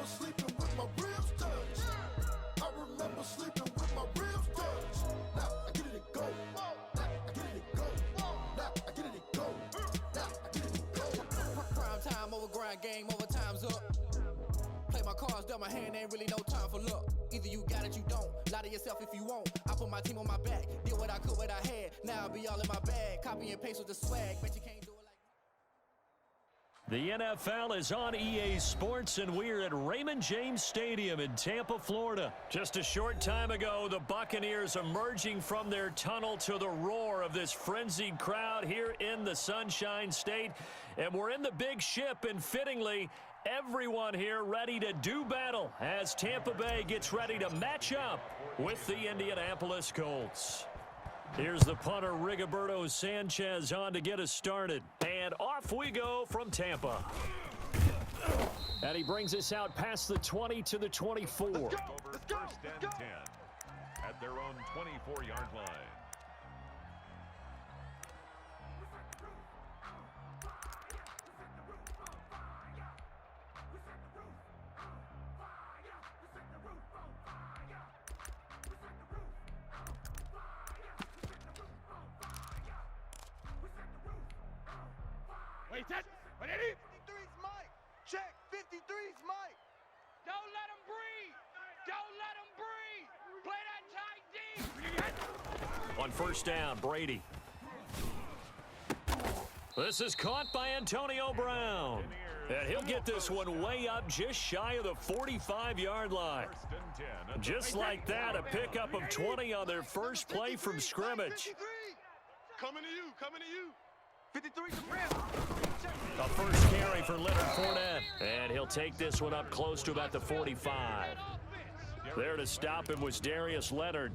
sleeping with my ribs touched. I remember sleeping with my ribs touched. Now I get it and go. Now I get it and go. Now I get it and go. Now I get it and go. Prime time over grind, game over, time's up. Play my cards, dealt my hand, ain't really no time for luck. Either you got it, you don't. Lie to yourself if you won't. I put my team on my back, did what I could, what I had. Now I'll be all in my bag. Copy and paste with the swag. Bet you can't do it like. The NFL is on EA Sports, and we're at Raymond James Stadium in Tampa, Florida. Just a short time ago, the Buccaneers emerging from their tunnel to the roar of this frenzied crowd here in the Sunshine State. And we're in the big ship, and fittingly, everyone here ready to do battle as Tampa Bay gets ready to match up with the Indianapolis Colts. Here's the punter, Rigoberto Sanchez, on to get us started. And off we go from Tampa. And he brings us out past the 20 to the 24. Over first and 10 at their own 24-yard line. Wait, that. 53's Mike. Check. 53's Mike. Don't let him breathe. Don't let him breathe. Play that tight deep. On first down, Brady. This is caught by Antonio Brown. And he'll get this one way up just shy of the 45-yard line. Just like that, a pickup of 20 on their first play from scrimmage. Coming to you. Coming to you. 53's the rim. A first carry for Leonard Fournette. And he'll take this one up close to about the 45. There to stop him was Darius Leonard.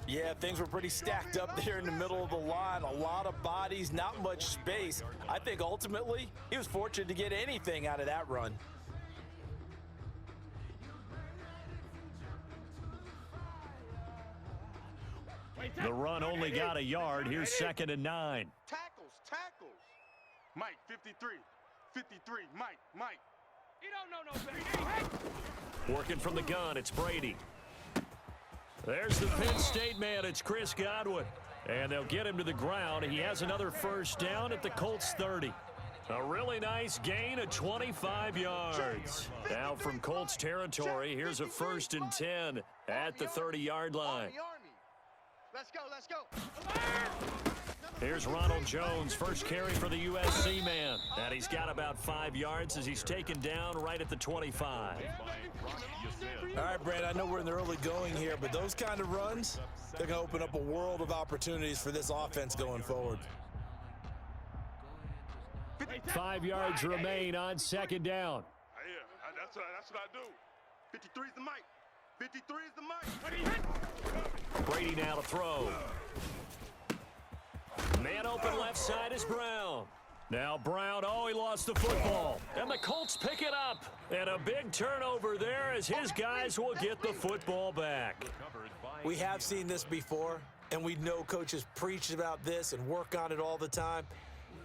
Yeah, things were pretty stacked up there in the middle of the line. A lot of bodies, not much space. I think ultimately he was fortunate to get anything out of that run. The run only got a yard. Here's 2nd and 9. Tackles. Mike, 53. 53, Mike. He don't know no better. Working from the gun, it's Brady. There's the Penn State man, it's Chris Godwin. And they'll get him to the ground. He has another first down at the Colts 30. A really nice gain of 25 yards. Now from Colts territory, here's a 1st and 10 at the 30-yard line. Let's go. Here's Ronald Jones, first carry for the USC man. And he's got about 5 yards as he's taken down right at the 25. All right, Brad, I know we're in the early going here, but those kind of runs, they're going to open up a world of opportunities for this offense going forward. 5 yards remain on 2nd down. Yeah, that's what I do. 53's the Mike. 53's the Mike. Brady now to throw. Man open left side is Brown. Now Brown, he lost the football. And the Colts pick it up. And a big turnover there as his guys will get the football back. We have seen this before, and we know coaches preach about this and work on it all the time.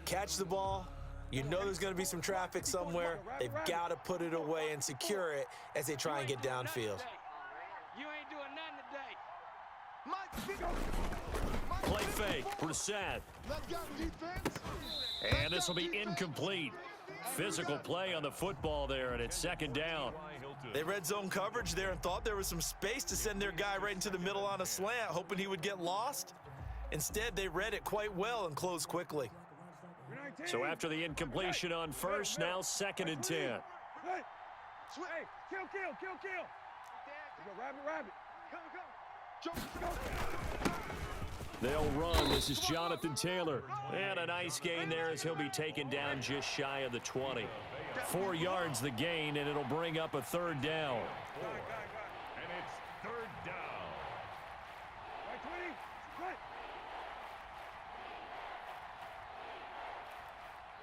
Catch the ball. You know there's going to be some traffic somewhere. They've got to put it away and secure it as they try and get downfield. You ain't doing nothing today. Play fake, Brissett. And this will be incomplete. Physical play on the football there, and it's 2nd down. They read zone coverage there and thought there was some space to send their guy right into the middle on a slant, hoping he would get lost. Instead, they read it quite well and closed quickly. So after the incompletion on first, now 2nd and 10. Hey, kill. Rabbit. Come. They'll run. This is Jonathan Taylor. And a nice gain there as he'll be taken down just shy of the 20. 4 yards the gain, and it'll bring up a 3rd down. And it's 3rd down.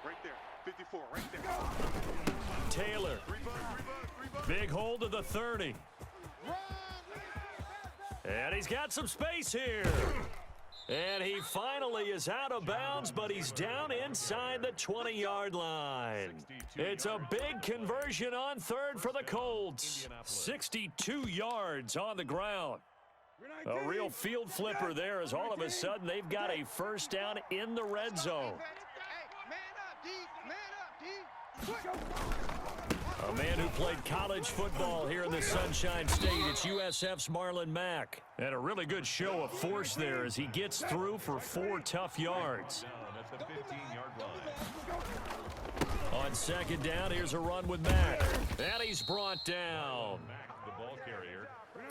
Right there. 54, right there. Taylor. Big hold of the 30. And he's got some space here. And he finally is out of bounds, but he's down inside the 20-yard line. It's a big conversion on third for the Colts. 62 yards on the ground. A real field flipper there as all of a sudden they've got a first down in the red zone. A man who played college football here in the Sunshine State. It's USF's Marlon Mack. And a really good show of force there as he gets through for 4 tough yards. That's a 15-yard line. On second down, here's a run with Mack. And he's brought down. Mack, the ball carrier.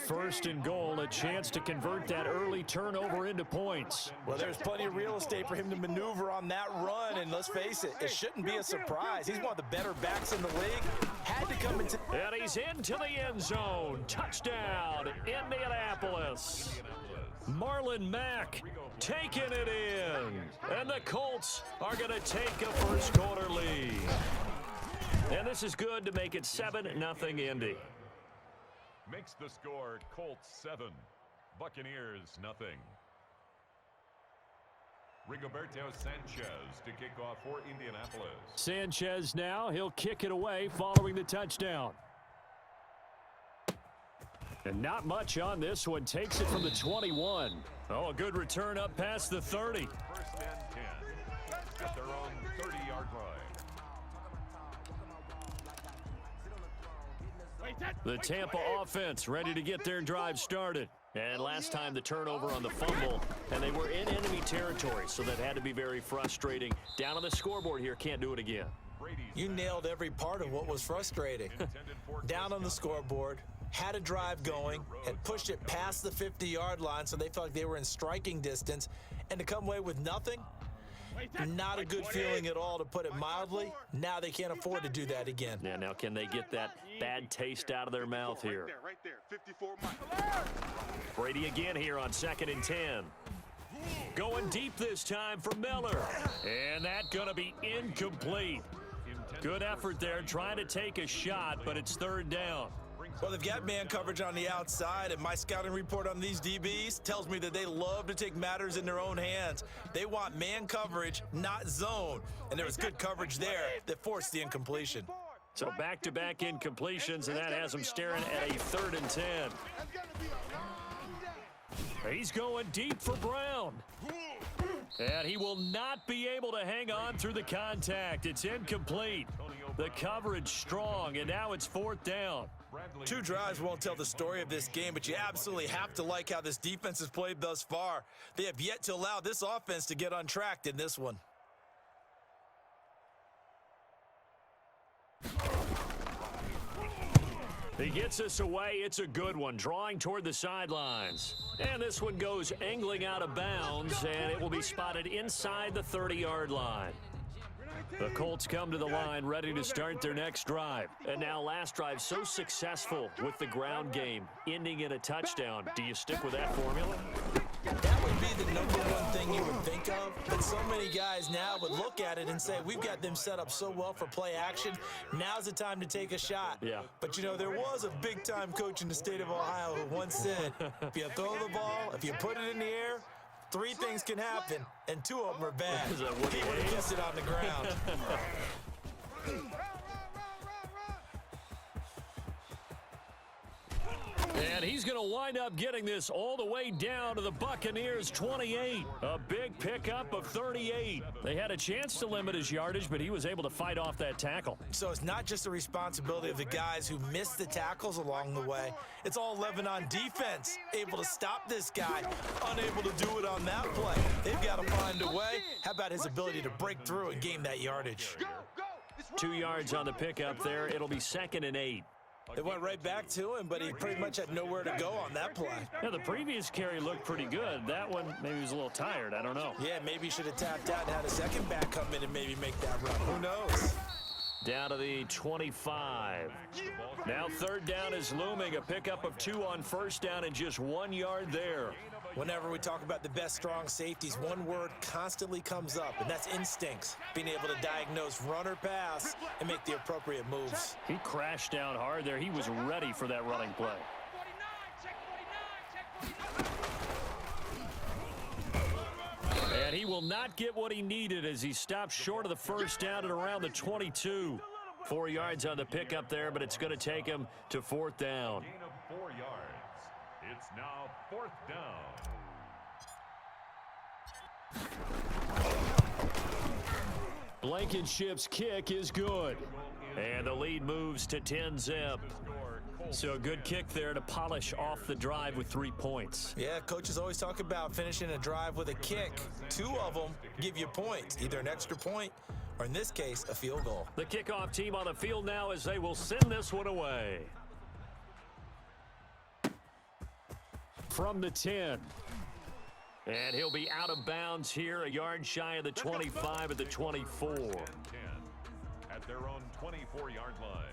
First and goal, a chance to convert that early turnover into points. Well, there's plenty of real estate for him to maneuver on that run, and let's face it, it shouldn't be a surprise. He's one of the better backs in the league. Had to come into... And he's into the end zone. Touchdown, Indianapolis. Marlon Mack taking it in. And the Colts are going to take a first quarter lead. And this is good to make it 7-0 Indy. Makes the score Colts 7, Buccaneers nothing. Rigoberto Sanchez to kick off for Indianapolis. Sanchez now, he'll kick it away following the touchdown. And not much on this one, takes it from the 21. Oh, a good return up past the 30. First and 10 at their own 30-yard line. The Tampa offense ready to get their drive started. And last time the turnover on the fumble, and they were in enemy territory, so that had to be very frustrating. Down on the scoreboard here, can't do it again. You nailed every part of what was frustrating. Down on the scoreboard, had a drive going, had pushed it past the 50-yard line so they felt like they were in striking distance, and to come away with nothing, not a good feeling at all, to put it mildly. Now they can't afford to do that again. Yeah, now can they get that bad taste out of their mouth here? Right there, 54 Mike. Brady again here on 2nd and 10. Going deep this time for Miller. And that's going to be incomplete. Good effort there, trying to take a shot, but it's 3rd down. Well, they've got man coverage on the outside, and my scouting report on these DBs tells me that they love to take matters in their own hands. They want man coverage, not zone. And there was good coverage there that forced the incompletion. So back-to-back incompletions, and that has them staring at a 3rd and 10. He's going deep for Brown. And he will not be able to hang on through the contact. It's incomplete. The coverage strong, and now it's 4th down. 2 drives won't tell the story of this game, but you absolutely have to like how this defense has played thus far. They have yet to allow this offense to get untracked in this one. He gets us away. It's a good one, drawing toward the sidelines. And this one goes angling out of bounds, and it will be spotted inside the 30-yard line. The Colts come to the line ready to start their next drive. And now last drive so successful with the ground game, ending in a touchdown. Do you stick with that formula? That would be the #1 thing you would think of, but so many guys now would look at it and say, we've got them set up so well for play action, now's the time to take a shot. Yeah. But, you know, there was a big-time coach in the state of Ohio who once said, if you throw the ball, if you put it in the air, 3 things can happen, and 2 of them are bad. He would have kissed it on the ground. And he's going to wind up getting this all the way down to the Buccaneers' 28. A big pickup of 38. They had a chance to limit his yardage, but he was able to fight off that tackle. So it's not just the responsibility of the guys who missed the tackles along the way. It's all Lebanon defense, able to stop this guy, unable to do it on that play. They've got to find a way. How about his ability to break through and gain that yardage? 2 yards on the pickup there. It'll be 2nd and 8. It went right back to him, but he pretty much had nowhere to go on that play. Yeah, the previous carry looked pretty good. That one, maybe he was a little tired. I don't know. Yeah, maybe he should have tapped out and had a second back come in and maybe make that run. Who knows? Down to the 25. Now 3rd down is looming. A pickup of 2 on 1st down and just 1 yard there. Whenever we talk about the best strong safeties, one word constantly comes up, and that's instincts. Being able to diagnose run or pass and make the appropriate moves. He crashed down hard there. He was ready for that running play. And he will not get what he needed as he stopped short of the first down at around the 22. 4 yards on the pickup there, but it's going to take him to fourth down. Gain of 4 yards. It's now fourth down. Blankenship's kick is good. And the lead moves to 10-zip. So a good kick there to polish off the drive with 3 points. Yeah, coaches always talk about finishing a drive with a kick. 2 of them give you points, either an extra point or, in this case, a field goal. The kickoff team on the field now as they will send this one away. From the 10. And he'll be out of bounds here, a yard shy of the 25 at the 24. 10 at their own 24-yard line.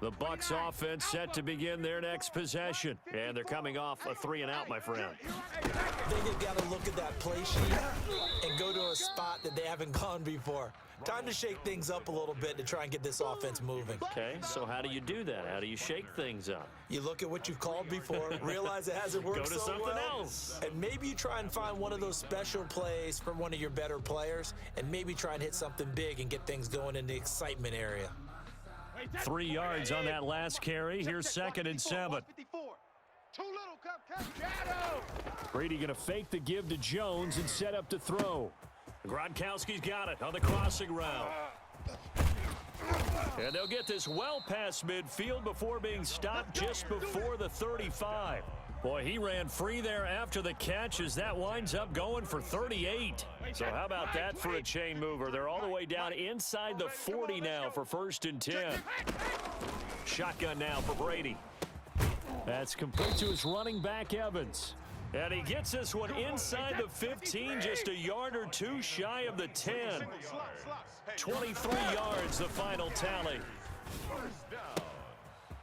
The Bucs offense set to begin their next possession. And they're coming off a 3-and-out, my friend. They've got to look at that play sheet and go to a spot that they haven't gone before. Time to shake things up a little bit to try and get this offense moving. Okay, so how do you do that? How do you shake things up? You look at what you've called before, realize it hasn't worked Go to so something well, else. and maybe you try and find one of those special plays from one of your better players, and maybe try and hit something big and get things going in the excitement area. 3 yards on that last carry. Here's 2nd and 7. Too little, cupcake. Brady going to fake the give to Jones and set up to throw. Gronkowski's got it on the crossing route. And they'll get this well past midfield before being stopped just before the 35. Boy, he ran free there after the catch as that winds up going for 38. So how about that for a chain mover? They're all the way down inside the 40 now for 1st and 10. Shotgun now for Brady. That's complete to his running back, Evans. And he gets this one inside the 15, just a yard or 2 shy of the 10. 23 yards, the final tally.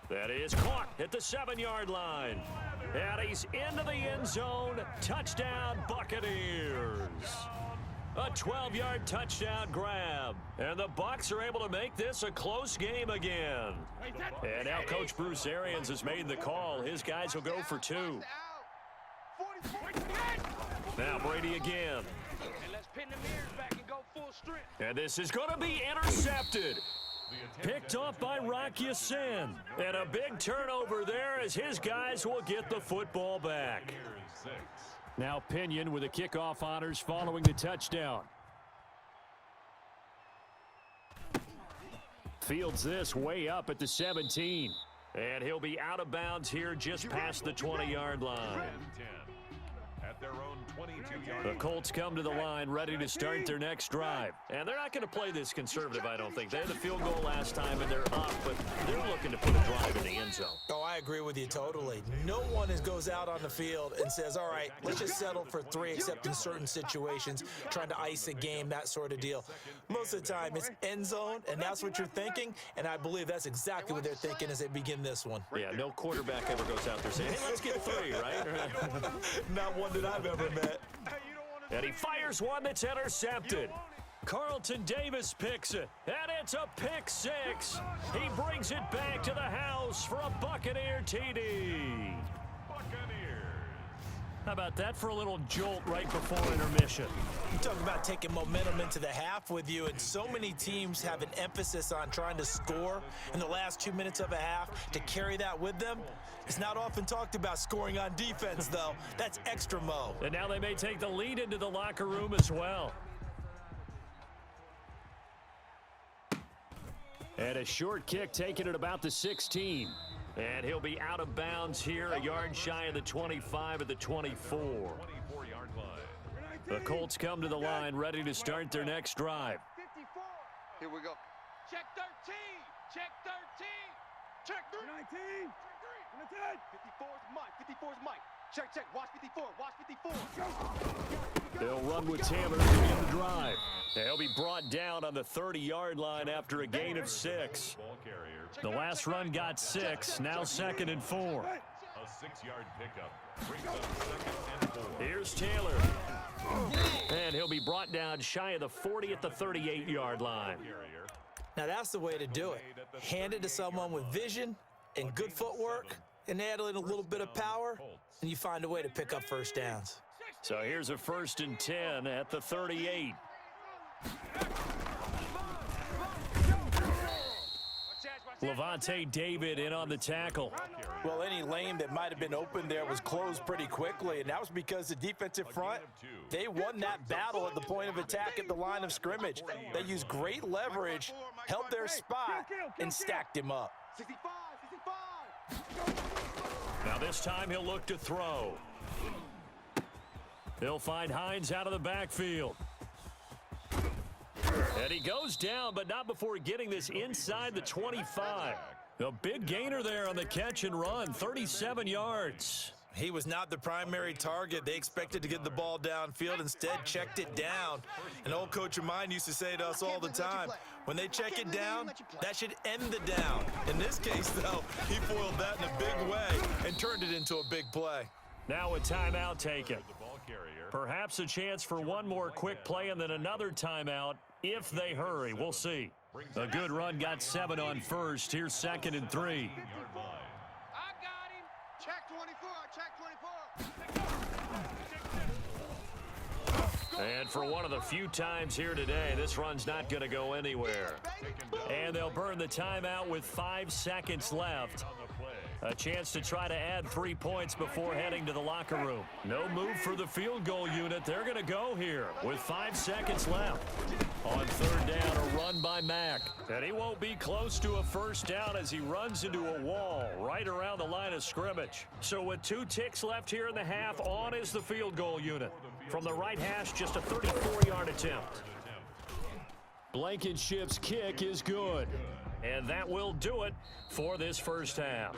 That is caught at the 7-yard line. And he's into the end zone. Touchdown, Buccaneers. A 12-yard touchdown grab. And the Bucs are able to make this a close game again. And now Coach Bruce Arians has made the call. His guys will go for 2. Now Brady again. And let's pin the mirrors back and go full strength. And this is going to be intercepted. Picked off by Rock Ya-Sin. And a big turnover there as his guys will get the football back. Now Pinion with the kickoff honors following the touchdown. Fields this way up at the 17. And he'll be out of bounds here just past the 20-yard line. At their own 22-yard The Colts come to the line ready to start their next drive. And they're not going to play this conservative, I don't think. They had the field goal last time, and they're up, but they're looking to put a drive in the end zone. Oh, I agree with you totally. No one goes out on the field and says, all right, let's just settle for 3, except in certain situations, trying to ice a game, that sort of deal. Most of the time, it's end zone, and that's what you're thinking, and I believe that's exactly what they're thinking as they begin this one. Yeah, no quarterback ever goes out there saying, hey, let's get 3, right? Not one that I've ever met. And he fires one that's intercepted. Carlton Davis picks it, and it's a pick 6. He brings it back to the house for a Buccaneer TD. How about that for a little jolt right before intermission? You talk about taking momentum into the half with you, and so many teams have an emphasis on trying to score in the last 2 minutes of a half to carry that with them. It's not often talked about scoring on defense, though. That's extra mo. And now they may take the lead into the locker room as well. And a short kick taken at about the 16. And he'll be out of bounds here, a yard shy of the 25 at the 24. 24-yard line. The Colts come to the line ready to start their next drive. 54. Here we go. Check 13. Check 13. Check 19. 54 is Mike. 54 is Mike. Check, check. Watch 54. Watch 54. They'll run with Taylor to begin the drive. They'll be brought down on the 30-yard line after a gain of 6. Ball carrier. The last run got 6, now 2nd and 4. A 6-yard pickup brings up 2nd and 4. Here's Taylor. And he'll be brought down shy of the 40 at the 38-yard line. Now, that's the way to do it. Hand it to someone with vision and good footwork, and add in a little bit of power, and you find a way to pick up first downs. So here's a 1st and 10 at the 38. Levante David in on the tackle. Well, any lane that might have been open there was closed pretty quickly, and that was because the defensive front, they won that battle at the point of attack at the line of scrimmage. They used great leverage, held their spot, and stacked him up. Now this time he'll look to throw. He'll find Hines out of the backfield. And he goes down, but not before getting this inside the 25. A big gainer there on the catch and run, 37 yards. He was not the primary target. They expected to get the ball downfield. Instead, checked it down. An old coach of mine used to say to us all the time, when they check it down, that should end the down. In this case, though, he foiled that in a big way and turned it into a big play. Now a timeout taken. Perhaps a chance for one more quick play and then another timeout if they hurry. We'll see. A good run got 7 on first. Here's 2nd and 3. I got him. Check 24. Check 24. And for one of the few times here today, this run's not going to go anywhere. And they'll burn the timeout with 5 seconds left. A chance to try to add 3 points before heading to the locker room. No move for the field goal unit. They're going to go here with 5 seconds left. On 3rd down, a run by Mack. And he won't be close to a 1st down as he runs into a wall right around the line of scrimmage. So with 2 ticks left here in the half, on is the field goal unit. From the right hash, just a 34-yard attempt. Blankenship's kick is good. And that will do it for this first half.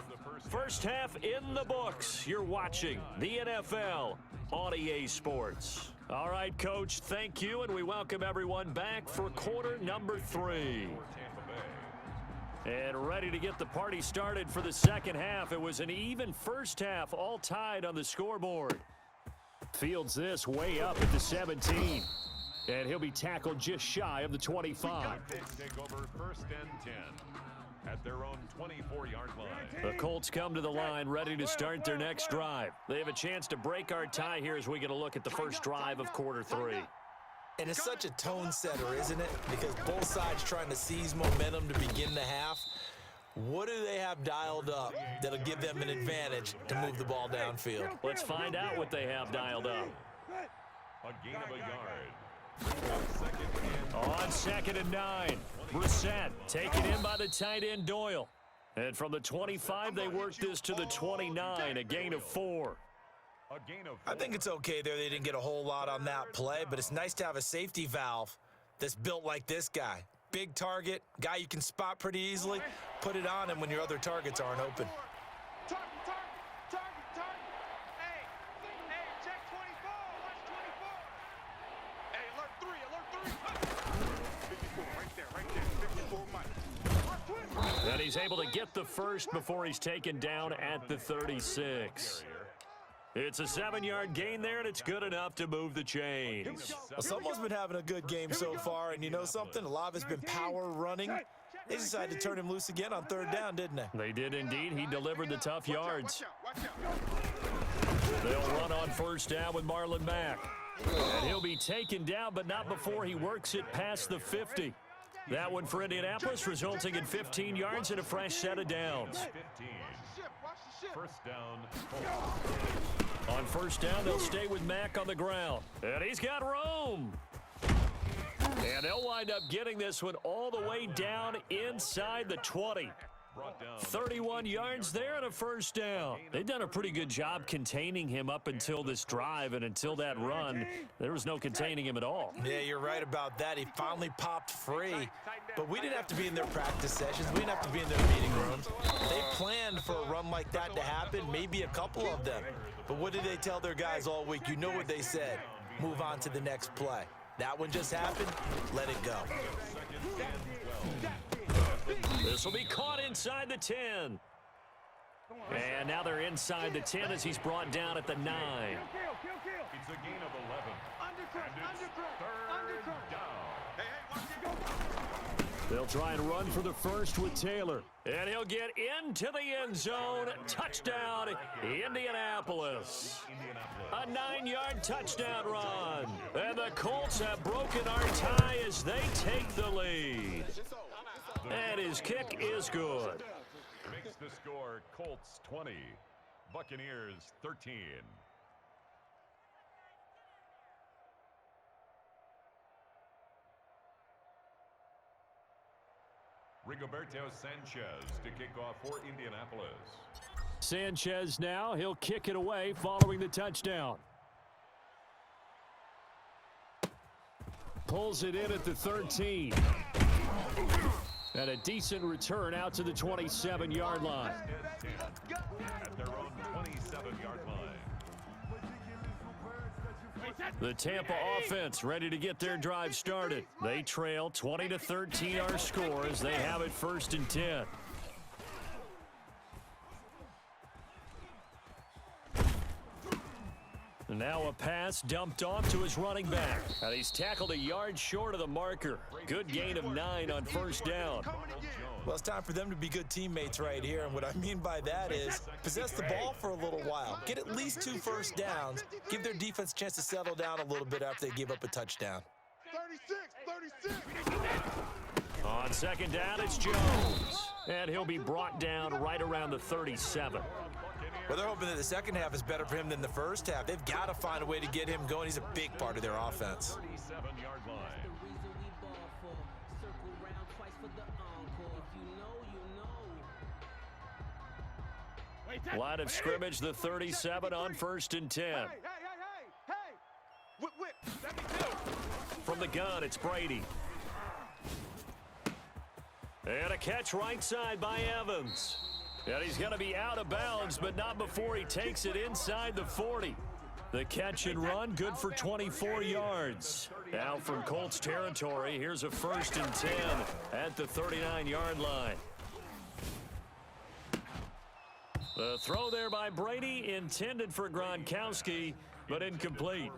First half in the books. You're watching the NFL on EA Sports. All right, Coach, thank you, and we welcome everyone back for quarter number 3. And ready to get the party started for the second half. It was an even first half, all tied on the scoreboard. Fields this way up at the 17. And he'll be tackled just shy of the 25. Take over 1st and 10 at their own 24-yard line. The Colts come to the line ready to start their next drive. They have a chance to break our tie here as we get a look at the first drive of quarter 3. And it's such a tone setter, isn't it? Because both sides trying to seize momentum to begin the half. What do they have dialed up that'll give them an advantage to move the ball downfield? Let's find out what they have dialed up. A gain of a yard. On 2nd and 9, Brissett taken in by the tight end Doyle. And from the 25, they work this to the 29, a gain of 4. I think it's okay there. They didn't get a whole lot on that play, but it's nice to have a safety valve that's built like this guy. Big target, guy you can spot pretty easily. Put it on him when your other targets aren't open. Target. Hey, check 24. Watch 24. Hey, alert 3. 54, right there. 54, Mike. And he's able to get the first before he's taken down at the 36. It's a 7-yard gain there, and it's good enough to move the chains. Well, someone's been having a good game so far, and you know something? A lot of it's been power running. They decided to turn him loose again on 3rd down, didn't they? They did indeed. He delivered the tough yards. They'll run on 1st down with Marlon Mack. And he'll be taken down, but not before he works it past the 50. That one for Indianapolis, resulting in 15 yards and a fresh set of downs. 1st down. On 1st down, they'll stay with Mack on the ground. And he's got room. And they'll wind up getting this one all the way down inside the 20. 31 yards there and a 1st down. They've done a pretty good job containing him up until this drive, and until that run, there was no containing him at all. Yeah, you're right about that. He finally popped free. But we didn't have to be in their practice sessions. We didn't have to be in their meeting rooms. They planned for a run like that to happen, maybe a couple of them. But what did they tell their guys all week? You know what they said. Move on to the next play. That one just happened. Let it go. This will be caught inside the 10. And now they're inside the 10 as he's brought down at the 9. It's a gain of 11. They'll try and run for the first with Taylor. And he'll get into the end zone. Touchdown, Indianapolis. A 9-yard touchdown run. And the Colts have broken our tie as they take the lead. And his kick is good. Makes the score Colts 20, Buccaneers 13. Rigoberto Sanchez to kick off for Indianapolis. Sanchez now, he'll kick it away following the touchdown. Pulls it in at the 13. And a decent return out to the 27-yard line. At their own 27-yard line. The Tampa offense ready to get their drive started. They trail 20-13 our score as they have it 1st and 10. And now a pass dumped off to his running back. And he's tackled a yard short of the marker. Good gain of 9 on 1st down. Well, it's time for them to be good teammates right here, and what I mean by that is possess the ball for a little while. Get at least 2 first downs. Give their defense a chance to settle down a little bit after they give up a touchdown. 36. On 2nd down, it's Jones. And he'll be brought down right around the 37. Well, they're hoping that the second half is better for him than the first half. They've got to find a way to get him going. He's a big part of their offense. 37-yard line. Line of scrimmage, the 37 on 1st and 10. Hey. Whip. Let me do. From the gun, it's Brady. And a catch right side by Evans. And he's going to be out of bounds, but not before he takes it inside the 40. The catch and run, good for 24 yards. Now from Colts territory, here's a 1st and 10 at the 39-yard line. The throw there by Brady, intended for Gronkowski, but incomplete.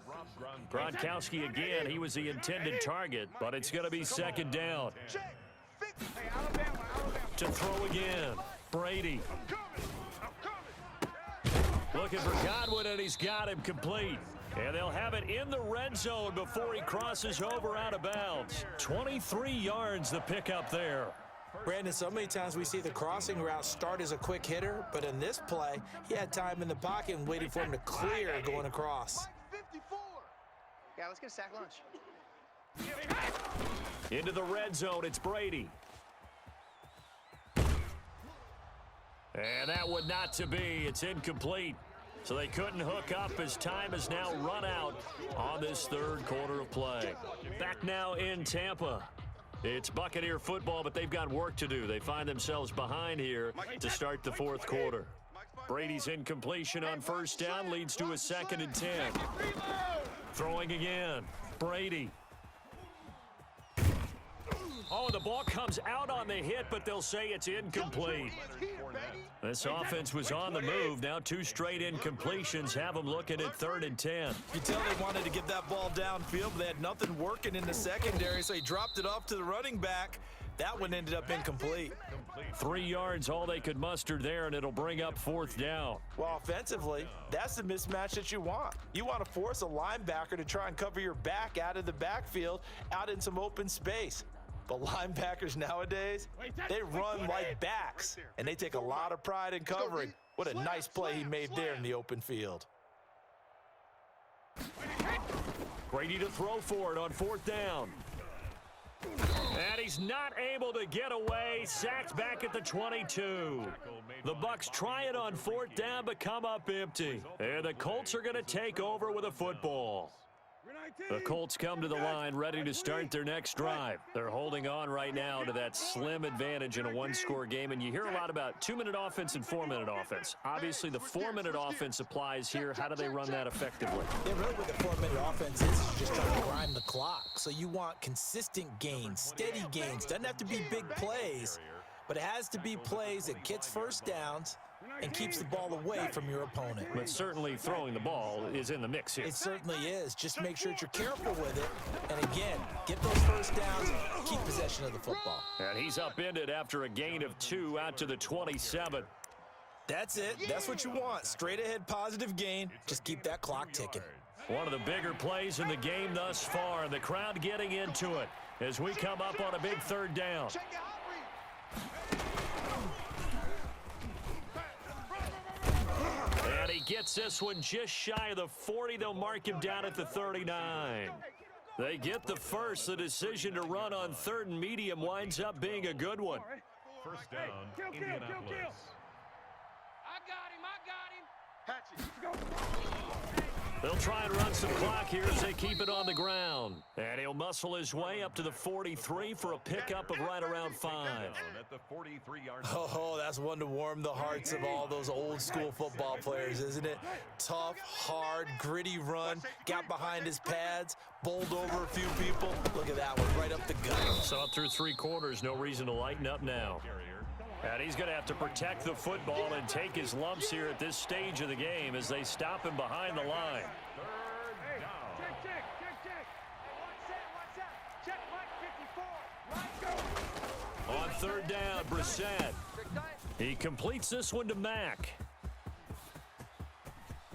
Gronkowski again, he was the intended target, but it's going to be 2nd down. To throw again, Brady. Looking for Godwin, and he's got him complete. And they'll have it in the red zone before he crosses over out of bounds. 23 yards the pickup there. Brandon, so many times we see the crossing route start as a quick hitter, but in this play, he had time in the pocket and waiting for him to clear going across. 54. Yeah, let's get a sack lunch. Into the red zone, it's Brady. And that would not to be. It's incomplete. So they couldn't hook up as time has now run out on this 3rd quarter of play. Back now in Tampa. It's Buccaneer football, but they've got work to do. They find themselves behind here to start the 4th quarter. Brady's incompletion on 1st down leads to a 2nd and 10. Throwing again. Brady. Oh, the ball comes out on the hit, but they'll say it's incomplete. This offense was on the move. Now 2 straight incompletions have them looking at 3rd and 10. You tell they wanted to get that ball downfield, but they had nothing working in the secondary, so he dropped it off to the running back. That one ended up incomplete. 3 yards, all they could muster there, and it'll bring up 4th down. Well, offensively, that's the mismatch that you want. You want to force a linebacker to try and cover your back out of the backfield, out in some open space. But linebackers nowadays, they run like backs, and they take a lot of pride in covering. What a nice play he made there in the open field. Brady to throw for it on 4th down. And he's not able to get away. Sacked back at the 22. The Bucs try it on 4th down, but come up empty. And the Colts are going to take over with a football. The Colts come to the line ready to start their next drive. They're holding on right now to that slim advantage in a 1-score game, and you hear a lot about 2-minute offense and 4-minute offense. Obviously, the 4-minute offense applies here. How do they run that effectively? Yeah, really what the 4-minute offense is just trying to grind the clock. So you want consistent gains, steady gains. Doesn't have to be big plays, but it has to be plays that gets first downs and keeps the ball away from your opponent. But certainly throwing the ball is in the mix here. It certainly is. Just make sure that you're careful with it. And again, get those first downs, keep possession. possession of the football. And he's upended after a gain of 2 out to the 27. That's it. That's what you want. Straight ahead positive gain. Just keep that clock ticking. One of the bigger plays in the game thus far. The crowd getting into it as we come up on a big third down. And he gets this one just shy of the 40. They'll mark him down at the 39. They get the first. The decision to run on 3rd and medium winds up being a good one. First down, Indianapolis. I got him. They'll try and run some clock here as they keep it on the ground. And he'll muscle his way up to the 43 for a pickup of right around 5. At the 43-yard line. Oh, that's one to warm the hearts of all those old school football players, isn't it? Tough, hard, gritty run. Got behind his pads, bowled over a few people. Look at that one, right up the gut. So through 3 quarters, no reason to lighten up now. And he's going to have to protect the football and take his lumps here at this stage of the game as they stop him behind the line. Hey, check. Check Mike 54. On 3rd down, Brissett. He completes this one to Mack.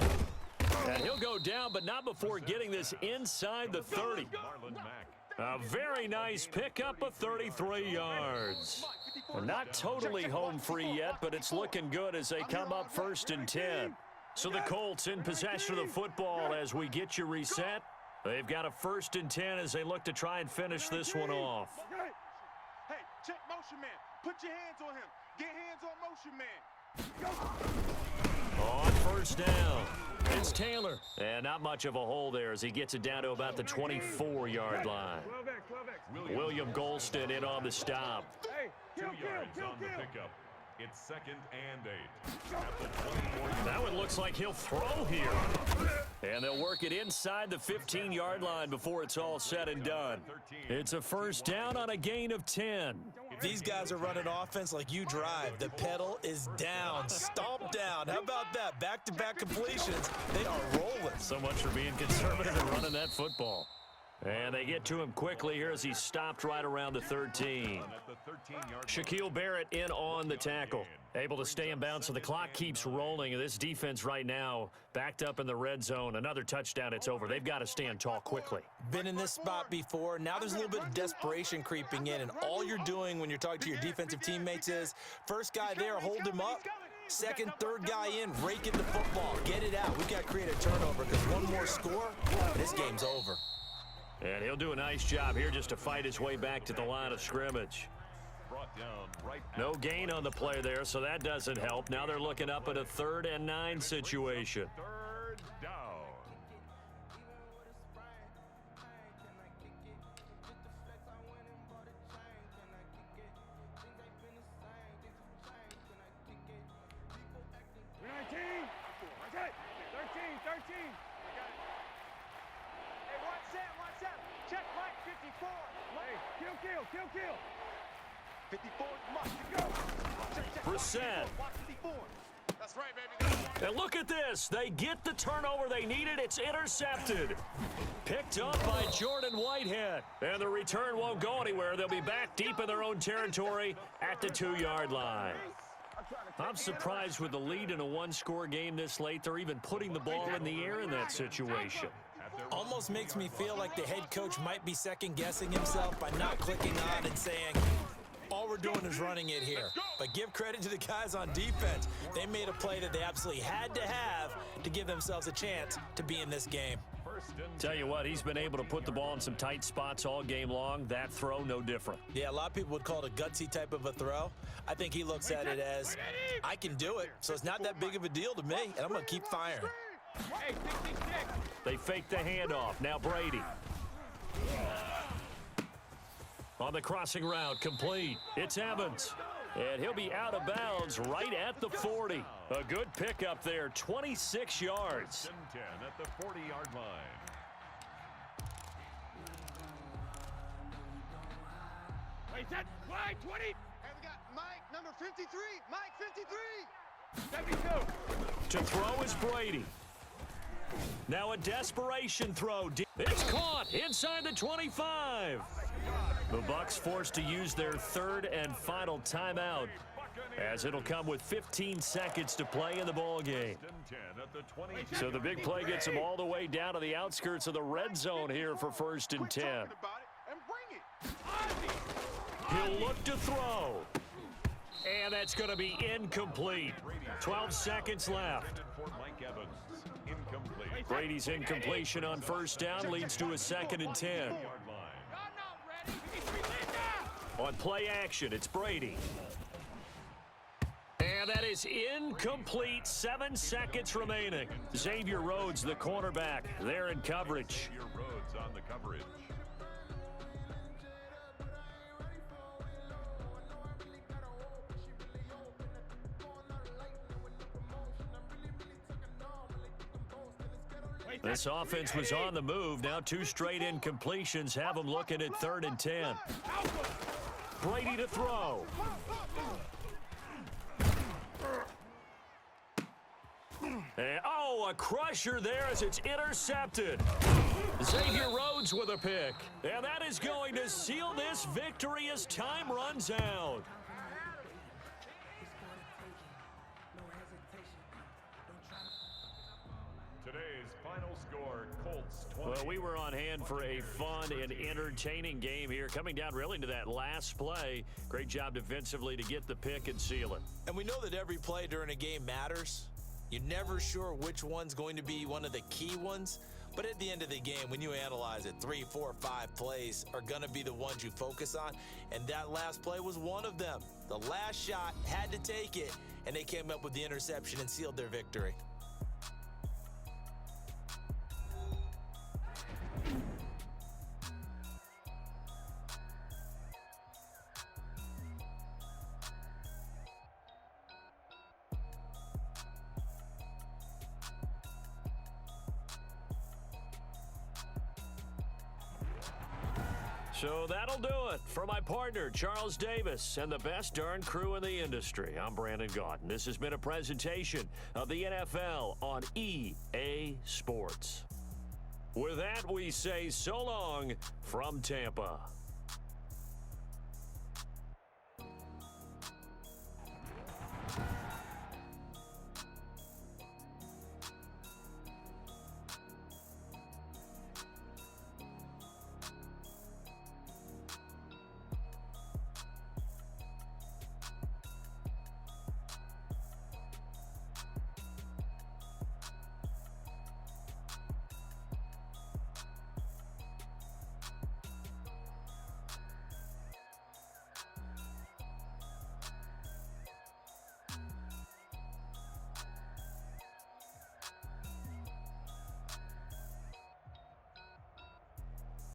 And he'll go down, but not before getting this inside the 30. Marlon Mack. A very nice pickup of 33 yards. Not totally home free yet, but it's looking good as they come up 1st and 10. So the Colts in possession of the football as we get you reset. They've got a 1st and 10 as they look to try and finish this one off. Hey, check motion man. Put your hands on him. Get hands on motion man. On 1st down, it's Taylor. And not much of a hole there as he gets it down to about the 24-yard line. William Golston in on the stop. 2 yards on the pickup. It's 2nd and 8. At the 24. That one looks like he'll throw here. And they'll work it inside the 15-yard line before it's all said and done. It's a 1st down on a gain of 10. These guys are running offense like you drive. The pedal is down, stomp down. How about that? Back-to-back completions. They are rolling. So much for being conservative and running that football. And they get to him quickly here as he's stopped right around the 13. Shaquille Barrett in on the tackle. Able to stay in bounds, so the clock keeps rolling. And this defense right now backed up in the red zone. Another touchdown, it's over. They've got to stand tall quickly. Been in this spot before. Now there's a little bit of desperation creeping in. And all you're doing when you're talking to your defensive teammates is, first guy there, hold him up. Second, third guy in, rake in the football. Get it out. We've got to create a turnover because one more score, this game's over. And he'll do a nice job here just to fight his way back to the line of scrimmage. No gain on the play there, so that doesn't help. Now they're looking up at a 3rd and 9 situation. 3rd down. Check Mike 54. Hey, kill. 54 is Mike. Brissett. That's right, baby. And look at this. They get the turnover they needed. It's intercepted. Picked up by Jordan Whitehead. And the return won't go anywhere. They'll be back deep in their own territory at the 2-yard line. I'm surprised with the lead in a 1-score game this late. They're even putting the ball in the air in that situation. Almost makes me feel like the head coach might be second-guessing himself by not clicking on and saying, all we're doing is running it here. But give credit to the guys on defense. They made a play that they absolutely had to have to give themselves a chance to be in this game. Tell you what, he's been able to put the ball in some tight spots all game long. That throw, no different. Yeah, a lot of people would call it a gutsy type of a throw. I think he looks at it as, I can do it, so it's not that big of a deal to me, and I'm going to keep firing. They fake the handoff. Now Brady. On the crossing route, complete. It's Evans. And he'll be out of bounds right at the 40. A good pickup there, 26 yards. 10 at the 40-yard line. Wait, that wide 20. Hey, we got Mike, number 53. Mike 53. 72. To throw is Brady. Now a desperation throw. It's caught inside the 25. The Bucs forced to use their third and final timeout, as it'll come with 15 seconds to play in the ball game. So the big play gets them all the way down to the outskirts of the red zone here for 1st and 10. He'll look to throw. And that's going to be incomplete. 12 seconds left. Brady's incompletion on 1st down leads to a 2nd and 10. On play action, it's Brady. And that is incomplete. 7 seconds remaining. Xavier Rhodes, the cornerback, there in coverage. Rhodes on the coverage. This offense was on the move. Now 2 straight incompletions have them looking at 3rd and 10. Brady to throw. And, a crusher there as it's intercepted. Xavier Rhodes with a pick. And that is going to seal this victory as time runs out. Today's final score, Colts 20. Well, we were on hand for a fun and entertaining game here. Coming down really to that last play. Great job defensively to get the pick and seal it. And we know that every play during a game matters. You're never sure which one's going to be one of the key ones. But at the end of the game, when you analyze it, 3, 4, 5 plays are going to be the ones you focus on. And that last play was one of them. The last shot had to take it, and they came up with the interception and sealed their victory. So that'll do it for my partner, Charles Davis, and the best darn crew in the industry. I'm Brandon Gaudin. This has been a presentation of the NFL on EA Sports. With that, we say so long from Tampa.